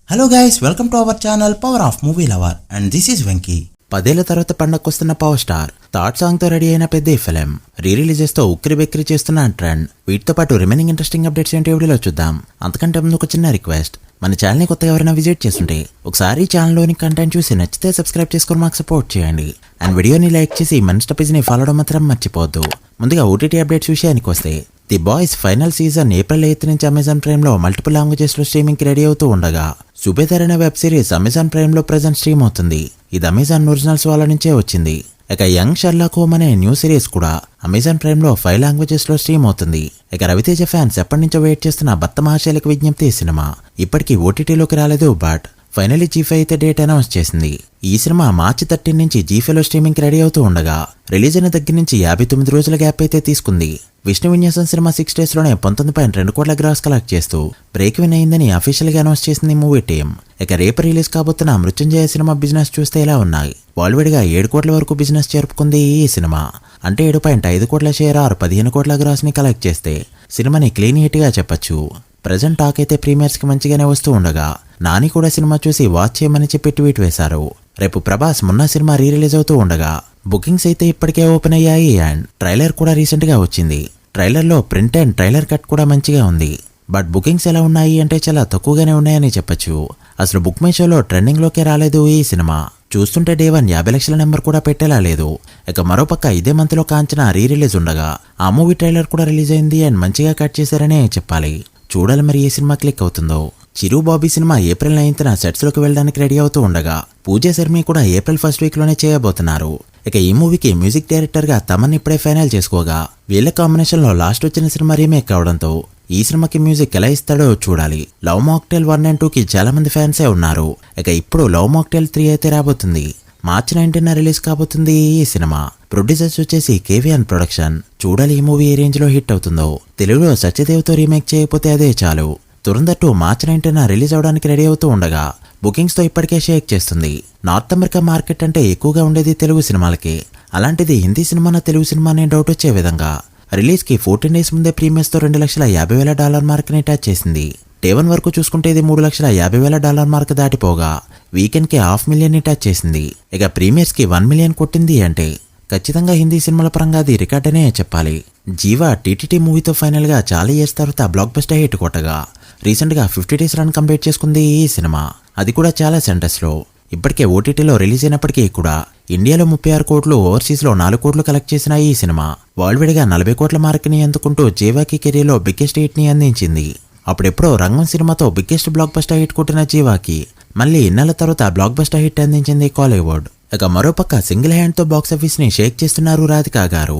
Hello guys, welcome to our channel power of movie lover and this is Venky. 10 ఏళ్ల తర్వాత పండగకొస్తున్న power star thought song తో ready అయిన పెద్ద film re releases తో ఉక్కిరి బెక్కిరి చేస్తున్న ట్రెండ్. వీటితో పాటు రిమైనింగ్ ఇంట్రెస్టింగ్ అప్డేట్స్ ఏంటి వీడియోలో చూద్దాం. అంతకంటే ముందు ఒక చిన్న రిక్వెస్ట్, మన ఛానల్ ని కొత్తగా ఎవరైనా విజిట్ చేస్తుంటే ఒకసారి ఛానల్ లోని కంటెంట్ చూసి నచ్చితే సబ్స్క్రైబ్ చేసుకొని మాకు సపోర్ట్ చేయండి. అండ్ వీడియోని లైక్ చేసి మన ఇన్స్టా పేజ్ ని ఫాలో అవడం మాత్రం మర్చిపోవద్దు. ముందుగా ఓటీటీ అప్డేట్స్ విషయానికి వస్తే, the boys final season April 8 నుంచి అమెజాన్ ప్రైమ్ లో మల్టిపుల్ లాంగ్వేజెస్ లో స్ట్రీమింగ్ కి రెడీ అవుతూ ఉండగా, సుబేదార్ అనే వెబ్ సిరీస్ అమెజాన్ ప్రైమ్ లో ప్రెజెంట్ స్ట్రీమ్ అవుతుంది. ఇది అమెజాన్ ఒరిజినల్స్ వాళ్ళ నుంచే వచ్చింది. ఇక యంగ్ షెర్లాక్ హోమ్ అనే న్యూ సిరీస్ కూడా అమెజాన్ ప్రైమ్ లో 5 లాంగ్వేజెస్ లో స్ట్రీమ్ అవుతుంది. ఇక రవితేజ ఫ్యాన్స్ ఎప్పటి నుంచో వెయిట్ చేస్తున్న భర్త మహాశైలకు విజ్ఞప్తి సినిమా ఇప్పటికీ ఓటీటీలోకి రాలేదు. బట్ ఫైనలీ G5 అయితే డేట్ అనౌన్స్ చేసింది. ఈ సినిమా మార్చి 13 నుంచి G5 లో స్ట్రీమింగ్ కి రెడీ అవుతూ ఉండగా, రిలీజ్ అయిన దగ్గర నుంచి 59 రోజుల గ్యాప్ అయితే తీసుకుంది. విష్ణు విన్యాసం సినిమా 6 days లోనే 19.2 కోట్ల గ్రాస్ కలెక్ట్ చేస్తూ బ్రేక్ విన్ అయిందని అఫీషియల్ గా అనౌన్స్ చేసింది మూవీ టీం. ఇక రేపు రిలీజ్ కాబోతున్న మృత్యుంజయ సినిమా బిజినెస్ చూస్తే ఇలా ఉన్నాయి. బాలీవుడ్ గా 7 కోట్ల వరకు బిజినెస్ జరుపుకుంది ఈ సినిమా. అంటే 7.5 కోట్ల షేర్ 15 కోట్ల గ్రాస్ ని కలెక్ట్ చేస్తే సినిమాని క్లీన్ హిట్ గా చెప్పొచ్చు. ప్రజెంట్ టాక్ అయితే ప్రీమియర్స్ కి మంచిగానే వస్తూ ఉండగా, నాని కూడా సినిమా చూసి వాచ్ చేయమని చెప్పి ట్వీట్ వేశారు. రేపు ప్రభాస్ మొన్న సినిమా రీ రిలీజ్ అవుతూ ఉండగా బుకింగ్స్ అయితే ఇప్పటికే ఓపెన్ అయ్యాయి. అండ్ ట్రైలర్ కూడా రీసెంట్ గా వచ్చింది. ట్రైలర్ లో ప్రింట్ అండ్ ట్రైలర్ కట్ కూడా మంచిగా ఉంది. బట్ బుకింగ్స్ ఎలా ఉన్నాయి అంటే చాలా తక్కువగానే ఉన్నాయని చెప్పొచ్చు. అసలు బుక్ మై షోలో ట్రెండింగ్ లోకే రాలేదు ఈ సినిమా. చూస్తుంటే డే 1 50 లక్షల నెంబర్ కూడా పెట్టేలా లేదు. ఇక మరోపక్క ఇదే మంత్ లో కాంచనా రీ రిలీజ్ ఉండగా, ఆ మూవీ ట్రైలర్ కూడా రిలీజ్ అయింది అండ్ మంచిగా కట్ చేశారనే చెప్పాలి. చూడాలి మరి ఏ సినిమా క్లిక్ అవుతుందో. చిరు బాబీ సినిమా ఏప్రిల్ 9న సెట్స్ లోకి వెళ్ళడానికి రెడీ అవుతూ ఉండగా, పూజా శర్మి కూడా ఏప్రిల్ 1st వీక్ లోనే చేయబోతున్నారు. ఇక ఈ మూవీకి మ్యూజిక్ డైరెక్టర్ గా తమన్ ఇప్పుడే ఫైనల్ చేసుకోగా, వీళ్ళ కాంబినేషన్ లో లాస్ట్ వచ్చిన సినిమా రీమేక్ కావడంతో ఈ సినిమాకి మ్యూజిక్ ఎలా ఇస్తాడో చూడాలి. లవ్ మాక్టైల్ 1 and 2 కి చాలా మంది ఫ్యాన్సే ఉన్నారు. ఇక ఇప్పుడు లవ్ మాక్టైల్ 3 అయితే రాబోతుంది. మార్చి 19న రిలీజ్ కాబోతుంది ఈ సినిమా. ప్రొడ్యూసర్స్ వచ్చేసి కేవీఎన్ ప్రొడక్షన్. చూడాలి ఈ మూవీ ఏ రేంజ్ లో హిట్ అవుతుందో. తెలుగులో సత్యదేవ్తో రీమేక్ చేయకపోతే అదే చాలు. దురంధర్ 2 మార్చి 19న రిలీజ్ అవడానికి రెడీ అవుతూ ఉండగా, బుకింగ్స్ తో ఇప్పటికే షేక్ చేస్తుంది. నార్త్ అమెరికా మార్కెట్ అంటే ఎక్కువగా ఉండేది తెలుగు సినిమాలకి. అలాంటిది హిందీ సినిమాన తెలుగు సినిమా అనే డౌట్ వచ్చే విధంగా రిలీజ్ కి 14 days ముందే ప్రీమియర్స్ తో $2,50,000 మార్క్ ని టచ్ చేసింది. డే 1 వరకు చూసుకుంటే ఇది $3,50,000 మార్క్ దాటిపోగా, వీకెండ్ కి $500,000 ని టచ్ చేసింది. ఇక ప్రీమియర్స్ కి 1 million కొట్టింది అంటే ఖచ్చితంగా హిందీ సినిమాల పరంగా అది రికార్డ్ అనే చెప్పాలి. జీవా టీటీటీ మూవీతో ఫైనల్ గా చాలా ఇయర్స్ తర్వాత బ్లాక్ బస్టర్ హిట్ కొట్టగా, రీసెంట్ గా 50 days రన్ కంప్లీట్ చేసుకుంది ఈ సినిమా. అది కూడా చాలా సెంటర్స్ లో. ఇప్పటికే ఓటీటీలో రిలీజ్ అయినప్పటికీ కూడా ఇండియాలో 36 కోట్లు, ఓవర్సీస్ లో 4 కోట్లు కలెక్ట్ చేసిన ఈ సినిమా వరల్డ్ గా 40 కోట్ల మార్క్ ని అందుకుంటూ జీవాకి కెరీర్ లో బిగ్గెస్ట్ హిట్ ని అందించింది. అప్పుడెప్పుడో రంగం సినిమాతో బిగ్గెస్ట్ బ్లాక్ బస్టర్ హిట్ కొట్టిన జీవాకి మళ్ళీ ఇన్నాళ్ళ తర్వాత బ్లాక్ బస్టర్ హిట్ అందించింది కాలీవుడ్. ఇక మరోపక్క సింగిల్ హ్యాండ్ తో బాక్సాఫీస్ ని షేక్ చేస్తున్నారు రాధికా గారు.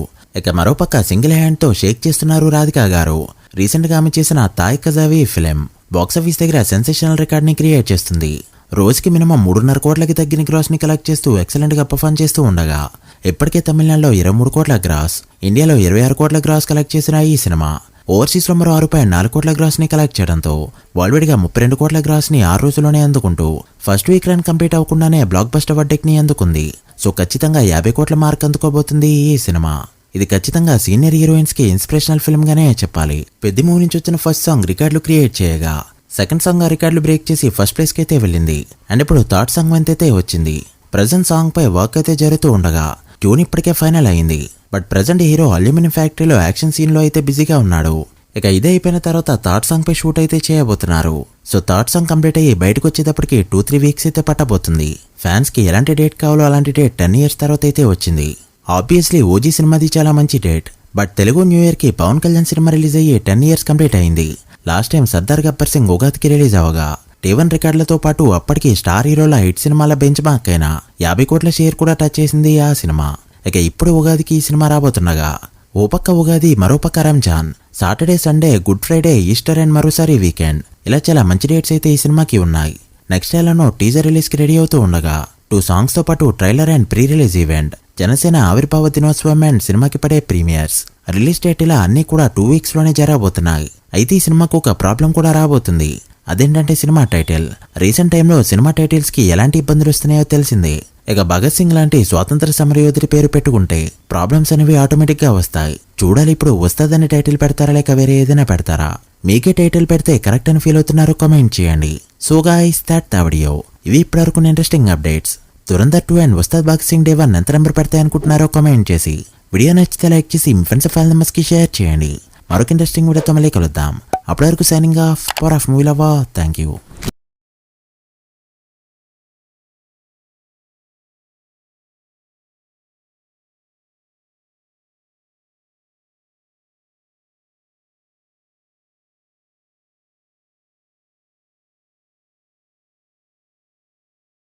రీసెంట్ గా ఆమె చేసిన తాయ్ కజావి ఫిలిం బాక్సాఫీస్ దగ్గర సెన్సేషనల్ రికార్డ్ ని క్రియేట్ చేస్తుంది. రోజుకి మినిమం 3.5 కోట్లకి తగ్గిన గ్రాస్ ని కలెక్ట్ చేస్తూ ఎక్సలెంట్ గా పర్ఫార్మ్ చేస్తూ ఉండగా, ఇప్పటికే తమిళనాడులో 23 కోట్ల గ్రాస్, ఇండియాలో 26 కోట్ల గ్రాస్ కలెక్ట్ చేసిన ఈ సినిమా ఓవర్సీస్ లో మరో 6.4 కోట్ల గ్రాస్ ని కలెక్ట్ చేయడంతో వరల్డ్ గా 32 కోట్ల గ్రాస్ ని 6 రోజుల్లోనే అందుకుంటూ ఫస్ట్ వీక్ రన్ కంప్లీట్ అవ్వకుండానే బ్లాక్ బస్టర్ వర్డెక్ ని అందుకుంది. సో ఖచ్చితంగా 50 కోట్ల మార్క్ అందుకోబోతుంది ఈ సినిమా. ఇది ఖచ్చితంగా సీనియర్ హీరోయిన్స్ కి ఇన్స్పిరేషనల్ ఫిల్మ్ గానే చెప్పాలి. పెద్ద మూవీ నుంచి వచ్చిన ఫస్ట్ సాంగ్ రికార్డులు క్రియేట్ చేయగా, సెకండ్ సాంగ్ ఆ రికార్డులు బ్రేక్ చేసి ఫస్ట్ ప్లేస్ కి అయితే వెళ్ళింది. అండ్ ఇప్పుడు థర్డ్ సాంగ్ వంత్ అయితే వచ్చింది. ప్రెజెంట్ సాంగ్ పై వర్క్ అయితే జరుగుతూ ఉండగా, ట్యూన్ ఇప్పటికే ఫైనల్ అయింది. బట్ ప్రెజెంట్ హీరో అల్యూమినియం ఫ్యాక్టరీలో యాక్షన్ సీన్ లో అయితే బిజీగా ఉన్నాడు. ఇక ఇదే అయిపోయిన తర్వాత థర్డ్ సాంగ్ పై షూట్ అయితే చేయబోతున్నారు. సో థర్డ్ సాంగ్ కంప్లీట్ అయ్యి బయటకు వచ్చేటప్పటికి 2-3 వీక్స్ అయితే పట్టబోతుంది. ఫ్యాన్స్ కి ఎలాంటి డేట్ కావాలో అలాంటి డేట్ 10 years తర్వాత అయితే వచ్చింది. ఆబ్వియస్లీ ఓజీ సినిమాది చాలా మంచి date. But Telugu new year కి పవన్ కళ్యాణ్ సినిమా రిలీజ్ అయ్యి 10 years కంప్లీట్ అయింది. లాస్ట్ టైం సర్దార్ గబ్బర్ సింగ్ ఉగాదికి రిలీజ్ అవగా, డే 1 రికార్డులతో పాటు అప్పటికి స్టార్ హీరోల హిట్ సినిమాల బెంచ్ మార్క్ అయిన 50 కోట్ల షేర్ కూడా టచ్ చేసింది ఆ సినిమా. ఇక ఇప్పుడు ఉగాదికి ఈ సినిమా రాబోతుండగా, ఓ పక్క ఉగాది, మరోపక్క Ramzan, Saturday, Sunday, good Friday, Easter and మరోసారి వీకెండ్, ఇలా చాలా మంచి డేట్స్ అయితే ఈ సినిమాకి ఉన్నాయి. నెక్స్ట్ ఏళ్లలో టీజర్ రిలీజ్ కి రెడీ అవుతూ ఉండగా, 2 songs తో పాటు trailer and pre release event, Janasena ఆవిర్భావ దినోత్సవం అండ్ సినిమాకి పడే ప్రీమియర్స్, రిలీజ్ డేట్ ఇలా అన్ని కూడా 2 weeks లోనే జరగబోతున్నాయి. అయితే ఈ సినిమాకు ఒక ప్రాబ్లం కూడా రాబోతుంది. అదేంటంటే సినిమా టైటిల్. రీసెంట్ టైంలో సినిమా టైటిల్స్ కి ఎలాంటి ఇబ్బందులు వస్తున్నాయో తెలిసిందే. ఇక భగత్ సింగ్ లాంటి స్వాతంత్ర సమరయోధుడి పేరు పెట్టుకుంటే ప్రాబ్లమ్స్ అనేవి ఆటోమేటిక్ గా వస్తాయి. చూడాలి ఇప్పుడు వస్తుందని టైటిల్ పెడతారా లేక వేరే ఏదైనా పెడతారా? మీకే టైటిల్ పెడితే కరెక్ట్ అని ఫీల్ అవుతున్నారో కామెంట్ చేయండి. So guys that the video. ఇవి ఇప్పటివరకు interesting updates. Dhurandhar 2 and Ustaad Bhagat Singh day 1 ఎంత నెంబర్ పెడతాయి అనుకుంటున్నారో కామెంట్ చేసి వీడియో నచ్చితే లైక్ చేసి మీ ఫ్రెండ్స్ ఫ్యామిలీ మెంబర్స్ కి షేర్ చేయండి. మరొక ఇంట్రెస్టింగ్ వీడియోతో మళ్ళీ కలుద్దాం. అప్పటి వరకు signing off power of movie lover. Thank you.